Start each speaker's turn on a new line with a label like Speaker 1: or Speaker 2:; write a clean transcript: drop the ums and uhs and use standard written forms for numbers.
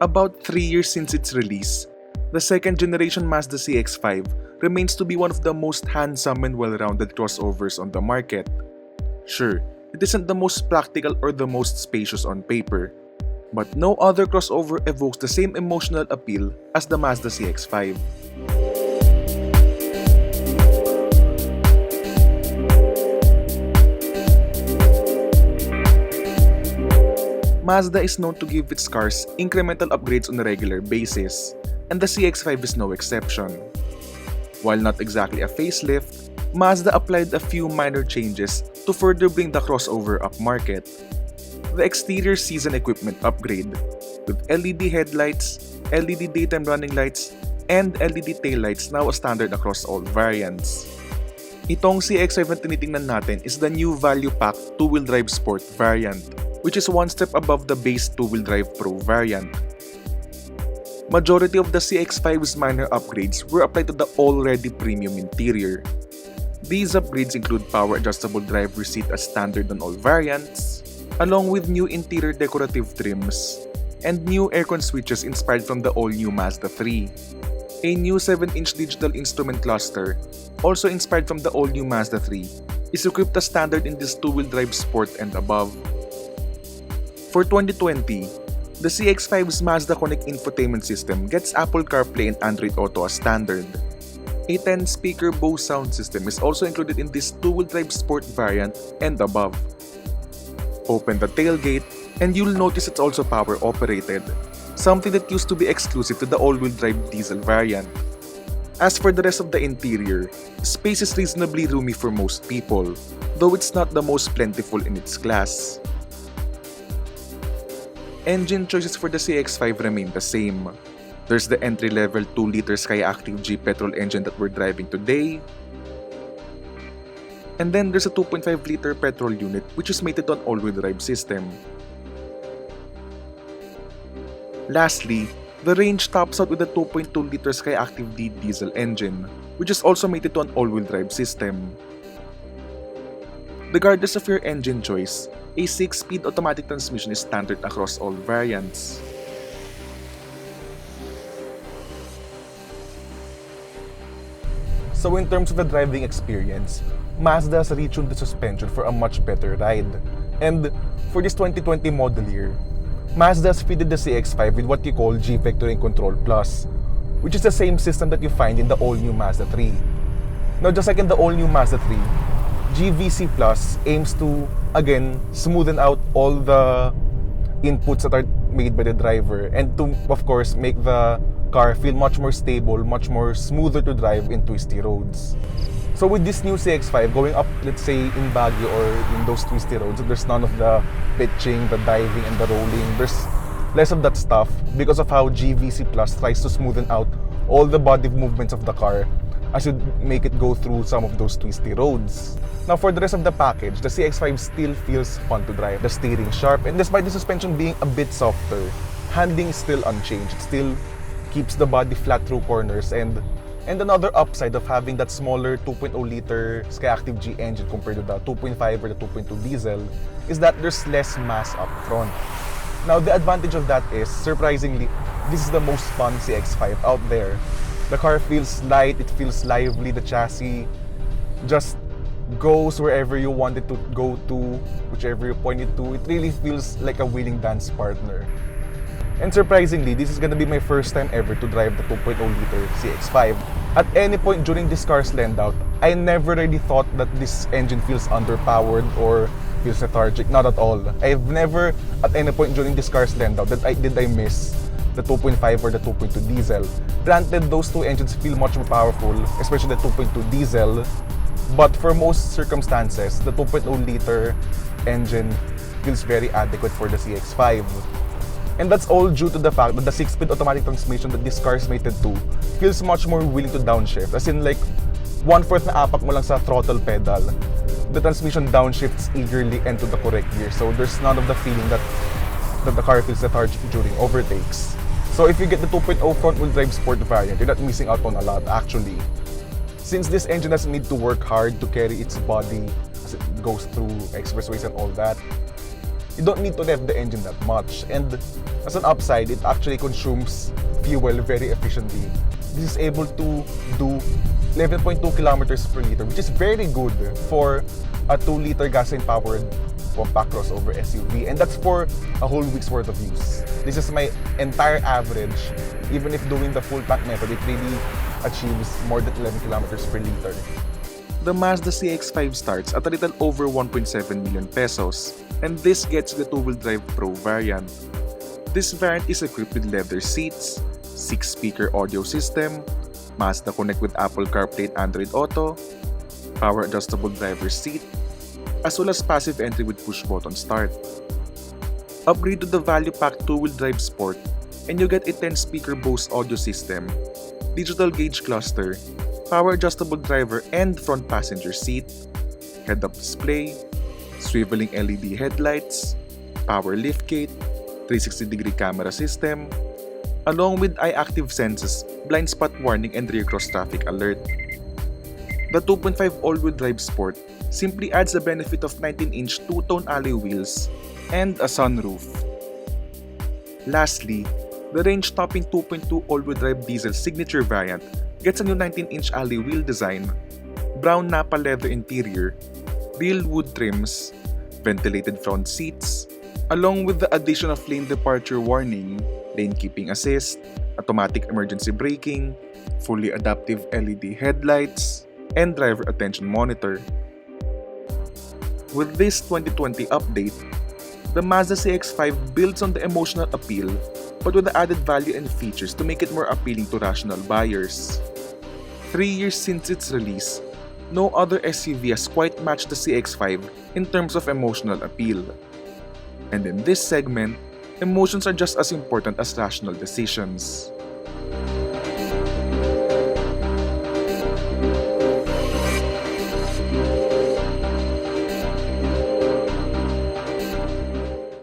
Speaker 1: About 3 years since its release, the second generation Mazda CX-5 remains to be one of the most handsome and well-rounded crossovers on the market. Sure, it isn't the most practical or the most spacious on paper, but no other crossover evokes the same emotional appeal as the Mazda CX-5. Mazda is known to give its cars incremental upgrades on a regular basis, and the CX-5 is no exception. While not exactly a facelift, Mazda applied a few minor changes to further bring the crossover upmarket. The exterior sees an equipment upgrade, with LED headlights, LED daytime running lights, and LED taillights now a standard across all variants. Itong CX-5 na tinitingnan natin is the new value-packed 2-wheel drive sport variant, which is one step above the base 2-wheel drive Pro variant. Majority of the CX-5's minor upgrades were applied to the already premium interior. These upgrades include power adjustable driver's seat as standard on all variants, along with new interior decorative trims, and new aircon switches inspired from the all-new Mazda 3. A new 7-inch digital instrument cluster, also inspired from the all-new Mazda 3, is equipped as standard in this 2-wheel drive sport and above. For 2020, the CX-5's Mazda Connect infotainment system gets Apple CarPlay and Android Auto as standard. A 10-speaker Bose sound system is also included in this 2-wheel drive sport variant and above. Open the tailgate and you'll notice it's also power operated, something that used to be exclusive to the all-wheel drive diesel variant. As for the rest of the interior, space is reasonably roomy for most people, though it's not the most plentiful in its class. Engine choices for the CX-5 remain the same. There's the entry-level 2-liter Skyactiv-G petrol engine that we're driving today. And then there's a 2.5-liter petrol unit which is mated on all-wheel drive system. Lastly, the range tops out with a 2.2-liter Skyactiv-D diesel engine, which is also mated to an all-wheel drive system. Regardless of your engine choice, a 6-speed automatic transmission is standard across all variants. So in terms of the driving experience, Mazda has retuned the suspension for a much better ride. And for this 2020 model year, Mazda has fitted the CX-5 with what you call G-Vectoring Control Plus, which is the same system that you find in the all-new Mazda 3. Now just like in the all-new Mazda 3, GVC Plus aims to, again, smoothen out all the inputs that are made by the driver and to, of course, make the car feel much more stable, much more smoother to drive in twisty roads. So with this new CX-5 going up, let's say in Baguio or in those twisty roads, there's none of the pitching, the diving, and the rolling. There's less of that stuff because of how GVC Plus tries to smoothen out all the body movements of the car as you make it go through some of those twisty roads. Now for the rest of the package, the CX-5 still feels fun to drive. The steering sharp, and despite the suspension being a bit softer, handling is still unchanged. It still keeps the body flat through corners, and another upside of having that smaller 2.0-liter Skyactiv-G engine compared to the 2.5 or the 2.2 diesel is that there's less mass up front. Now the advantage of that is, surprisingly, this is the most fun CX-5 out there. The car feels light, it feels lively, the chassis just goes wherever you want it to go to, whichever you point it to. It really feels like a willing dance partner. And surprisingly, this is gonna be my first time ever to drive the 2.0-liter CX-5. At any point during this car's lend out, I never really thought that this engine feels underpowered or feels lethargic. Not at all. I've never, at any point during this car's lend out, did I miss the 2.5 or the 2.2 diesel. Granted, those two engines feel much more powerful, especially the 2.2 diesel, but for most circumstances, the 2.0-liter engine feels very adequate for the CX-5. And that's all due to the fact that the 6-speed automatic transmission that this car is mated to feels much more willing to downshift. As in like, 1/4 na apak mo lang sa throttle pedal, the transmission downshifts eagerly and to the correct gear. So there's none of the feeling that the car feels lethargic during overtakes. So if you get the 2.0 front-wheel drive sport variant, you're not missing out on a lot actually. Since this engine doesn't need to work hard to carry its body as it goes through expressways and all that, you don't need to rev the engine that much. And as an upside, it actually consumes fuel very efficiently. This is able to do 11.2 kilometers per liter, which is very good for a 2-liter gasoline-powered compact crossover SUV. And that's for a whole week's worth of use. This is my entire average. Even if doing the full tank method, it really achieves more than 11 kilometers per liter. The Mazda CX-5 starts at a little over 1.7 million pesos, and this gets the 2-wheel drive Pro variant. This variant is equipped with leather seats, 6-speaker audio system, Mazda Connect with Apple CarPlay and Android Auto, power adjustable driver's seat, as well as passive entry with push-button start. Upgrade to the value-packed 2-wheel drive Sport, and you get a 10-speaker Bose audio system, digital gauge cluster, power adjustable driver and front passenger seat, head-up display, swiveling LED headlights, power liftgate, 360-degree camera system, along with eye-active senses, blind spot warning and rear cross traffic alert. The 2.5 all-wheel drive Sport simply adds the benefit of 19-inch two-tone alloy wheels and a sunroof. Lastly, the range-topping 2.2 all-wheel drive diesel signature variant gets a new 19-inch alloy wheel design, brown Napa leather interior, real wood trims, ventilated front seats, along with the addition of lane departure warning, lane keeping assist, automatic emergency braking, fully adaptive LED headlights, and driver attention monitor. With this 2020 update, the Mazda CX-5 builds on the emotional appeal but with the added value and features to make it more appealing to rational buyers. 3 years since its release, no other SUV has quite matched the CX-5 in terms of emotional appeal. And in this segment, emotions are just as important as rational decisions.